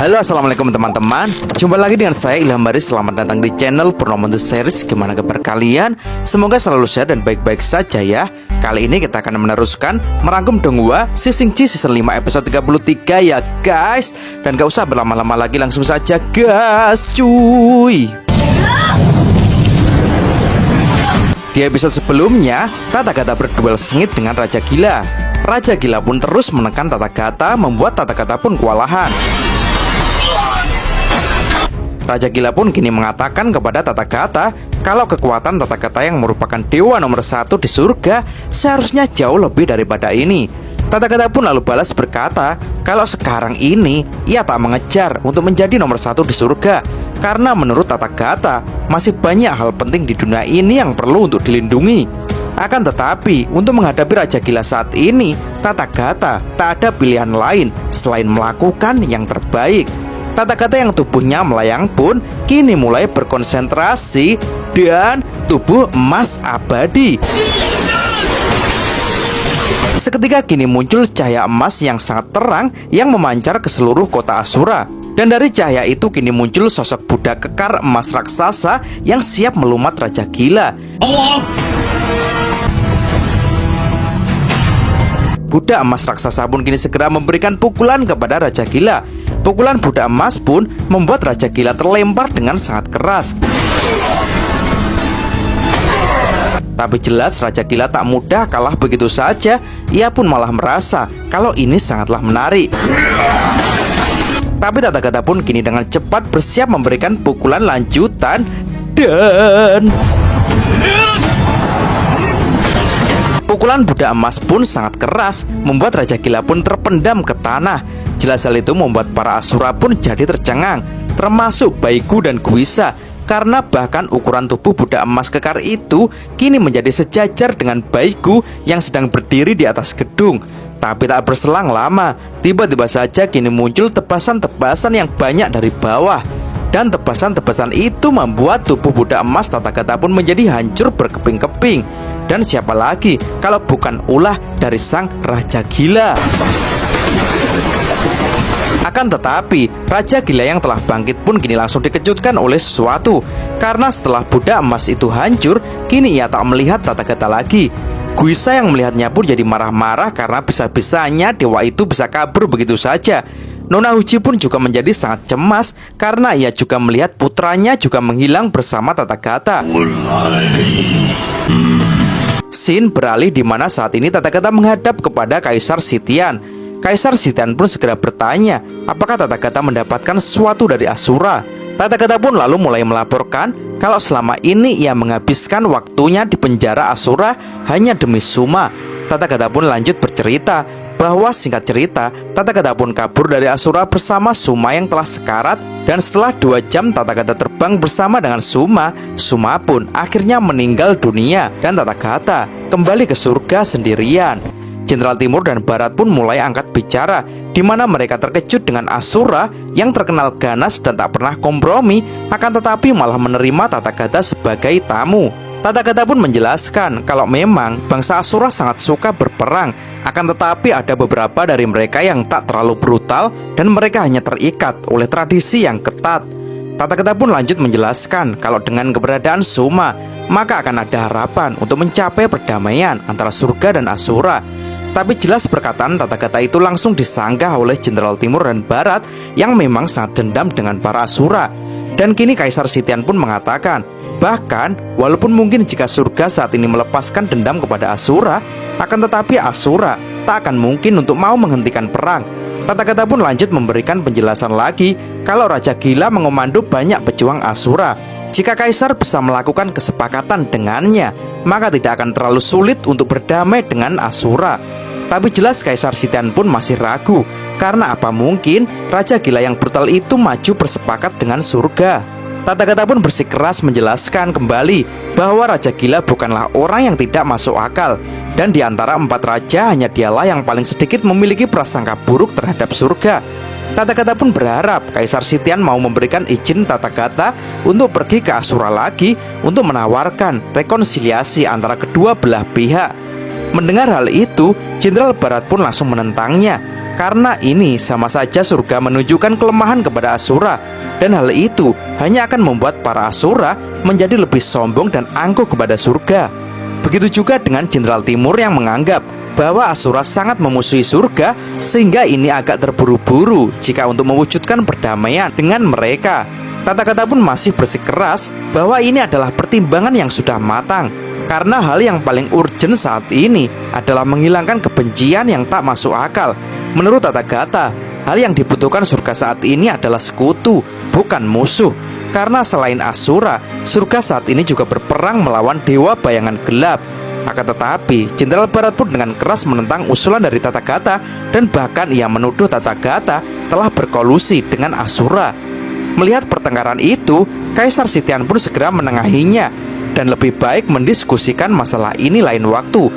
Halo, assalamualaikum teman-teman. Jumpa lagi dengan saya Ilham Baris. Selamat datang di channel Purnomo The Series. Gimana kabar kalian? Semoga selalu sehat dan baik-baik saja ya. Kali ini kita akan meneruskan merangkum Donghua Sising-ji season 5 episode 33 ya guys. Dan gak usah berlama-lama lagi, langsung saja gas cuy. Di episode sebelumnya, Tathagata berduel sengit dengan Raja Gila. Raja Gila pun terus menekan Tathagata, membuat Tathagata pun kewalahan. Raja Gila pun kini mengatakan kepada Tathagata kalau kekuatan Tathagata yang merupakan dewa nomor 1 di surga seharusnya jauh lebih daripada ini. Tathagata pun lalu balas berkata kalau sekarang ini ia tak mengejar untuk menjadi nomor 1 di surga, karena menurut Tathagata masih banyak hal penting di dunia ini yang perlu untuk dilindungi. Akan tetapi untuk menghadapi Raja Gila saat ini, Tathagata tak ada pilihan lain selain melakukan yang terbaik. Tathagata yang tubuhnya melayang pun kini mulai berkonsentrasi dan tubuh emas abadi. Seketika kini muncul cahaya emas yang sangat terang yang memancar ke seluruh kota Asura. Dan dari cahaya itu kini muncul sosok Buddha kekar emas raksasa yang siap melumat Raja Gila. Buddha emas raksasa pun kini segera memberikan pukulan kepada Raja Gila. Pukulan Buddha emas pun membuat Raja Gila terlempar dengan sangat keras. Tapi jelas Raja Gila tak mudah kalah begitu saja. Ia pun malah merasa kalau ini sangatlah menarik. Tapi Tathagata pun kini dengan cepat bersiap memberikan pukulan lanjutan. Dan pukulan Buddha emas pun sangat keras, membuat Raja Gila pun terpendam ke tanah. Jelas hal itu membuat para Asura pun jadi tercengang, termasuk Baigu dan Guisa, karena bahkan ukuran tubuh Buddha emas kekar itu kini menjadi sejajar dengan Baigu yang sedang berdiri di atas gedung. Tapi tak berselang lama, tiba-tiba saja kini muncul tebasan-tebasan yang banyak dari bawah. Dan tebasan-tebasan itu membuat tubuh Buddha emas Tathagata pun menjadi hancur berkeping-keping. Dan siapa lagi kalau bukan ulah dari sang Raja Gila. Akan tetapi Raja Gila yang telah bangkit pun kini langsung dikejutkan oleh sesuatu. Karena setelah Buddha emas itu hancur, kini ia tak melihat Tathagata lagi. Guisa yang melihatnya pun jadi marah-marah karena bisa-bisanya dewa itu bisa kabur begitu saja. Nona Uji pun juga menjadi sangat cemas karena ia juga melihat putranya juga menghilang bersama Tathagata. Scene beralih di mana saat ini Tathagata menghadap kepada Kaisar Sitian. Kaisar Sitian pun segera bertanya apakah Tathagata mendapatkan sesuatu dari Asura. Tathagata pun lalu mulai melaporkan kalau selama ini ia menghabiskan waktunya di penjara Asura hanya demi Suma. Tathagata pun lanjut bercerita bahwa singkat cerita Tathagata pun kabur dari Asura bersama Suma yang telah sekarat. Dan setelah 2 jam Tathagata terbang bersama dengan Suma, Suma pun akhirnya meninggal dunia dan Tathagata kembali ke surga sendirian. Jenderal Timur dan Barat pun mulai angkat bicara, di mana mereka terkejut dengan Asura yang terkenal ganas dan tak pernah kompromi, akan tetapi malah menerima Tathagata sebagai tamu. Tathagata pun menjelaskan kalau memang bangsa Asura sangat suka berperang, akan tetapi ada beberapa dari mereka yang tak terlalu brutal dan mereka hanya terikat oleh tradisi yang ketat. Tathagata pun lanjut menjelaskan kalau dengan keberadaan Suma, maka akan ada harapan untuk mencapai perdamaian antara surga dan Asura. Tapi jelas perkataan Tathagata itu langsung disanggah oleh Jenderal Timur dan Barat yang memang sangat dendam dengan para Asura. Dan kini Kaisar Sitian pun mengatakan bahkan walaupun mungkin jika surga saat ini melepaskan dendam kepada Asura, akan tetapi Asura tak akan mungkin untuk mau menghentikan perang. Tathagata pun lanjut memberikan penjelasan lagi kalau Raja Gila mengomando banyak pejuang Asura. Jika Kaisar bisa melakukan kesepakatan dengannya, maka tidak akan terlalu sulit untuk berdamai dengan Asura. Tapi jelas Kaisar Sitian pun masih ragu, karena apa mungkin Raja Gila yang brutal itu maju bersepakat dengan surga. Tathagata pun bersikeras menjelaskan kembali bahwa Raja Gila bukanlah orang yang tidak masuk akal. Dan di antara 4 raja hanya dialah yang paling sedikit memiliki prasangka buruk terhadap surga. Tathagata pun berharap Kaisar Sitian mau memberikan izin Tathagata untuk pergi ke Asura lagi untuk menawarkan rekonsiliasi antara kedua belah pihak. Mendengar hal itu, Jenderal Barat pun langsung menentangnya, karena ini sama saja surga menunjukkan kelemahan kepada Asura, dan hal itu hanya akan membuat para Asura menjadi lebih sombong dan angkuh kepada surga. Begitu juga dengan Jenderal Timur yang menganggap bahwa Asura sangat memusuhi surga, sehingga ini agak terburu-buru jika untuk mewujudkan perdamaian dengan mereka. Tathagata pun masih bersikeras bahwa ini adalah pertimbangan yang sudah matang, karena hal yang paling urgent saat ini adalah menghilangkan kebencian yang tak masuk akal. Menurut Tathagata, hal yang dibutuhkan surga saat ini adalah sekutu, bukan musuh. Karena selain Asura, surga saat ini juga berperang melawan dewa bayangan gelap. Akan tetapi, Jenderal Barat pun dengan keras menentang usulan dari Tathagata, dan bahkan ia menuduh Tathagata telah berkolusi dengan Asura. Melihat pertengkaran itu, Kaisar Sitian pun segera menengahinya, dan lebih baik mendiskusikan masalah ini lain waktu.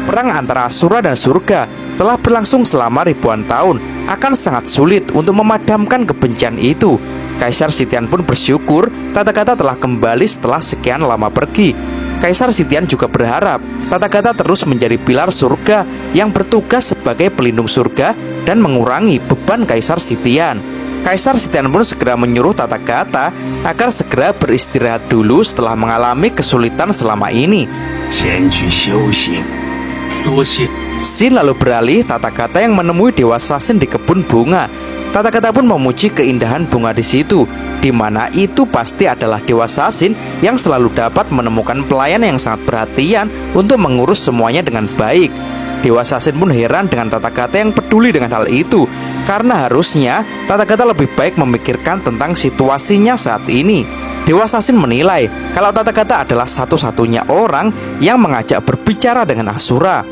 Perang antara Asura dan surga telah berlangsung selama ribuan tahun, akan sangat sulit untuk memadamkan kebencian itu. Kaisar Sitian pun bersyukur Tathagata telah kembali setelah sekian lama pergi. Kaisar Sitian juga berharap Tathagata terus menjadi pilar surga yang bertugas sebagai pelindung surga dan mengurangi beban Kaisar Sitian. Kaisar Sitian pun segera menyuruh Tathagata agar segera beristirahat dulu setelah mengalami kesulitan selama ini. Sin lalu beralih Tathagata yang menemui Dewa Sasin di kebun bunga. Tathagata pun memuji keindahan bunga di situ, di mana itu pasti adalah Dewa Sasin yang selalu dapat menemukan pelayan yang sangat perhatian untuk mengurus semuanya dengan baik. Dewa Sasin pun heran dengan Tathagata yang peduli dengan hal itu, karena harusnya Tathagata lebih baik memikirkan tentang situasinya saat ini. Dewa Sasin menilai kalau Tathagata adalah satu-satunya orang yang mengajak berbicara dengan Asura.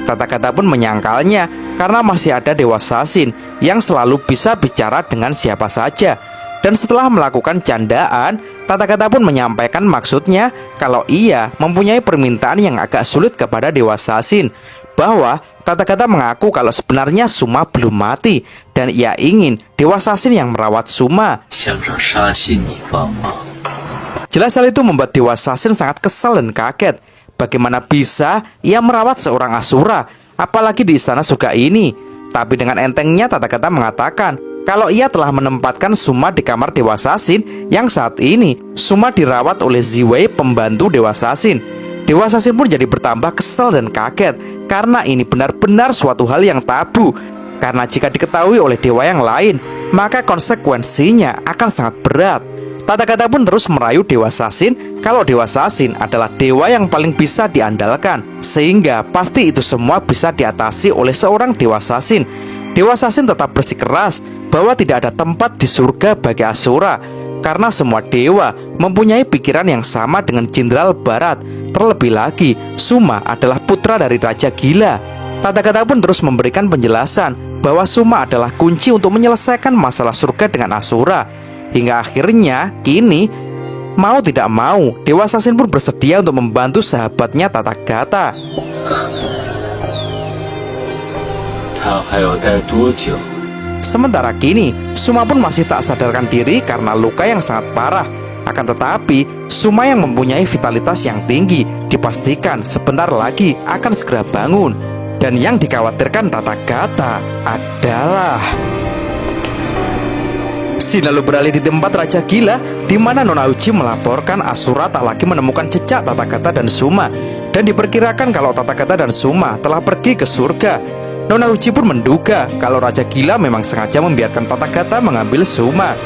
Tathagata pun menyangkalnya karena masih ada Dewa Sasin yang selalu bisa bicara dengan siapa saja. Dan setelah melakukan candaan, Tathagata pun menyampaikan maksudnya kalau ia mempunyai permintaan yang agak sulit kepada Dewa Sasin, bahwa Tathagata mengaku kalau sebenarnya Suma belum mati dan ia ingin Dewa Sasin yang merawat Suma. Jelas hal itu membuat Dewa Sasin sangat kesal dan kaget. Bagaimana bisa ia merawat seorang Asura, apalagi di istana surga ini? Tapi dengan entengnya Tathagata mengatakan kalau ia telah menempatkan Suma di kamar Dewa Sasin, yang saat ini Suma dirawat oleh Ziwei, pembantu Dewa Sasin. Dewa Sasin pun jadi bertambah kesal dan kaget, karena ini benar-benar suatu hal yang tabu. Karena jika diketahui oleh dewa yang lain, maka konsekuensinya akan sangat berat. Tathagata pun terus merayu Dewa Sasin kalau Dewa Sasin adalah dewa yang paling bisa diandalkan, sehingga pasti itu semua bisa diatasi oleh seorang Dewa Sasin. Dewa Sasin tetap bersikeras bahwa tidak ada tempat di surga bagi Asura, karena semua dewa mempunyai pikiran yang sama dengan Jenderal Barat. Terlebih lagi, Suma adalah putra dari Raja Gila. Tathagata pun terus memberikan penjelasan bahwa Suma adalah kunci untuk menyelesaikan masalah surga dengan Asura. Hingga akhirnya, kini mau tidak mau, Dewa Sasin pun bersedia untuk membantu sahabatnya Tathagata. Sementara kini, Suma pun masih tak sadarkan diri karena luka yang sangat parah. Akan tetapi, Suma yang mempunyai vitalitas yang tinggi dipastikan sebentar lagi akan segera bangun. Dan yang dikhawatirkan Tathagata adalah Sin lalu beralih di tempat Raja Gila, di mana Nona Uchi melaporkan Asura tak lagi menemukan jejak Tathagata dan Suma, dan diperkirakan kalau Tathagata dan Suma telah pergi ke surga. Nona Uchi pun menduga kalau Raja Gila memang sengaja membiarkan Tathagata mengambil Suma.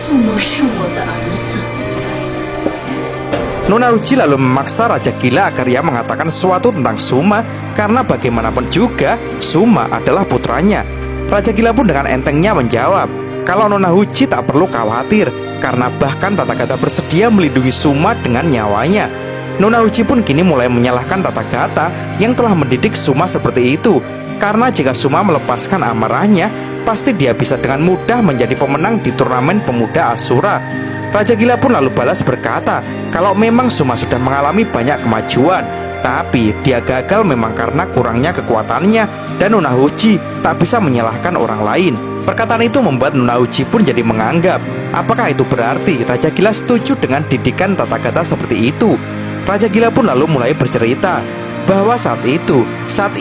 Nona Uchi lalu memaksa Raja Gila agar ia mengatakan sesuatu tentang Suma, karena bagaimanapun juga Suma adalah putranya. Raja Gila pun dengan entengnya menjawab kalau Nona Uchi tak perlu khawatir, karena bahkan Tathagata bersedia melindungi Suma dengan nyawanya. Nona Uchi pun kini mulai menyalahkan Tathagata yang telah mendidik Suma seperti itu, karena jika Suma melepaskan amarahnya, pasti dia bisa dengan mudah menjadi pemenang di turnamen pemuda Asura. Raja Gila pun lalu balas berkata kalau memang Suma sudah mengalami banyak kemajuan, tapi dia gagal memang karena kurangnya kekuatannya, dan Nona Uchi tak bisa menyalahkan orang lain. Perkataan itu membuat Nona Uchi pun jadi menganggap, apakah itu berarti Raja Gila setuju dengan didikan Tathagata seperti itu? Raja Gila pun lalu mulai bercerita bahwa saat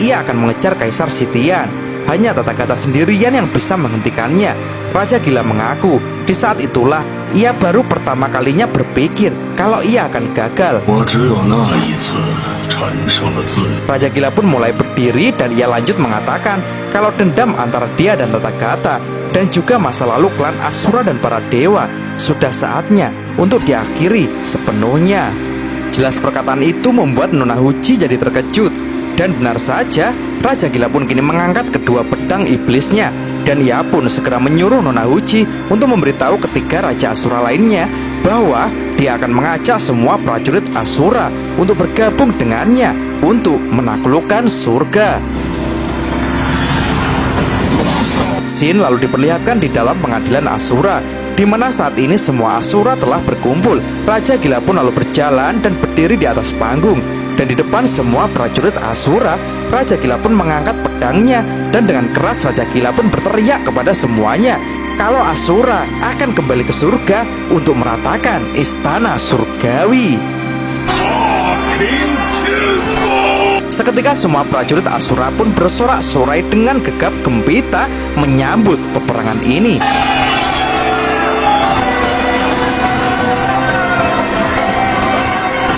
ia akan mengejar Kaisar Sitian, hanya Tathagata sendirian yang bisa menghentikannya. Raja Gila mengaku di saat itulah ia baru pertama kalinya berpikir kalau ia akan gagal. Raja Gila pun mulai berdiri dan ia lanjut mengatakan kalau dendam antara dia dan Tathagata dan juga masa lalu klan Asura dan para dewa sudah saatnya untuk diakhiri sepenuhnya. Jelas perkataan itu membuat Nona Huji jadi terkejut. Dan benar saja, Raja Gila pun kini mengangkat kedua pedang iblisnya. Dan ia pun segera menyuruh Nona Huji untuk memberitahu ketiga Raja Asura lainnya bahwa dia akan mengajak semua prajurit Asura untuk bergabung dengannya untuk menaklukkan surga. Scene lalu diperlihatkan di dalam pengadilan Asura, di mana saat ini semua Asura telah berkumpul. Raja Gila pun lalu berjalan dan berdiri di atas panggung. Dan di depan semua prajurit Asura, Raja Gila pun mengangkat pedangnya. Dan dengan keras Raja Gila pun berteriak kepada semuanya kalau Asura akan kembali ke surga untuk meratakan istana surgawi. Seketika semua prajurit Asura pun bersorak-sorai dengan gegap gempita menyambut peperangan ini.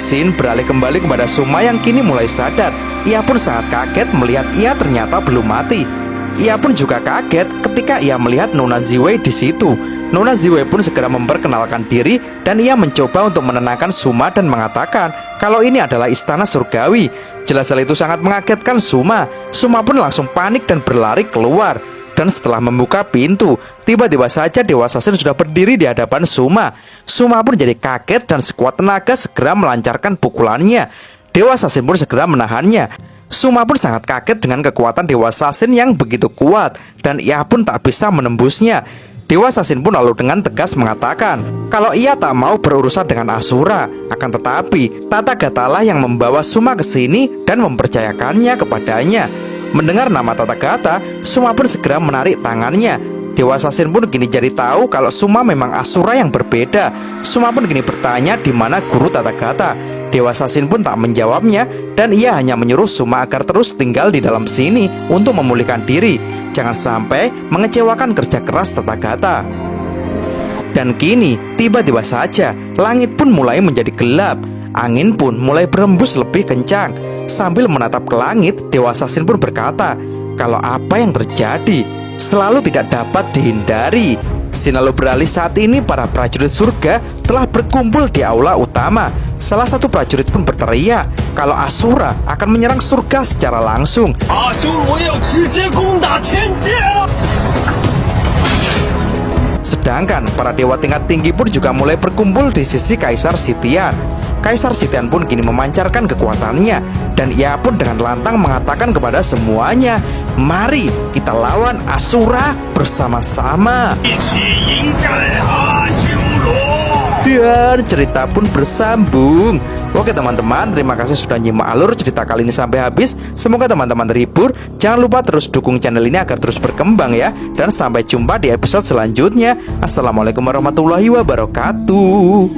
Scene beralih kembali kepada Suma yang kini mulai sadar. Ia pun sangat kaget melihat ia ternyata belum mati. Ia pun juga kaget ketika ia melihat Nona Ziwei di situ. Nona Ziwei pun segera memperkenalkan diri dan ia mencoba untuk menenangkan Suma dan mengatakan kalau ini adalah istana surgawi. Jelas hal itu sangat mengagetkan Suma. Suma pun langsung panik dan berlari keluar. Dan setelah membuka pintu, tiba-tiba saja Dewa Sasin sudah berdiri di hadapan Suma. Suma pun jadi kaget dan sekuat tenaga segera melancarkan pukulannya. Dewa Sasin pun segera menahannya. Suma pun sangat kaget dengan kekuatan Dewa Sasin yang begitu kuat dan ia pun tak bisa menembusnya. Dewa Sasin pun lalu dengan tegas mengatakan kalau ia tak mau berurusan dengan Asura. Akan tetapi Tathagata lah yang membawa Suma ke sini dan mempercayakannya kepadanya. Mendengar nama Tathagata, Suma pun segera menarik tangannya. Dewa Sasin pun kini jadi tahu kalau Suma memang Asura yang berbeda. Suma pun kini bertanya di mana guru Tathagata. Dewa Sasin pun tak menjawabnya dan ia hanya menyuruh Suma agar terus tinggal di dalam sini untuk memulihkan diri. Jangan sampai mengecewakan kerja keras Tathagata. Dan kini tiba-tiba saja langit pun mulai menjadi gelap. Angin pun mulai berembus lebih kencang. Sambil menatap ke langit, Dewa Sasin pun berkata kalau apa yang terjadi selalu tidak dapat dihindari. Scene lalu beralih saat ini para prajurit surga telah berkumpul di aula utama. Salah satu prajurit pun berteriak kalau Asura akan menyerang surga secara langsung. Sedangkan para dewa tingkat tinggi pun juga mulai berkumpul di sisi Kaisar Sitian. Kaisar Sitian pun kini memancarkan kekuatannya dan ia pun dengan lantang mengatakan kepada semuanya, mari kita lawan Asura bersama-sama. Dan cerita pun bersambung. Oke teman-teman, terima kasih sudah nyimak alur cerita kali ini sampai habis. Semoga teman-teman terhibur. Jangan lupa terus dukung channel ini agar terus berkembang ya. Dan sampai jumpa di episode selanjutnya. Assalamualaikum warahmatullahi wabarakatuh.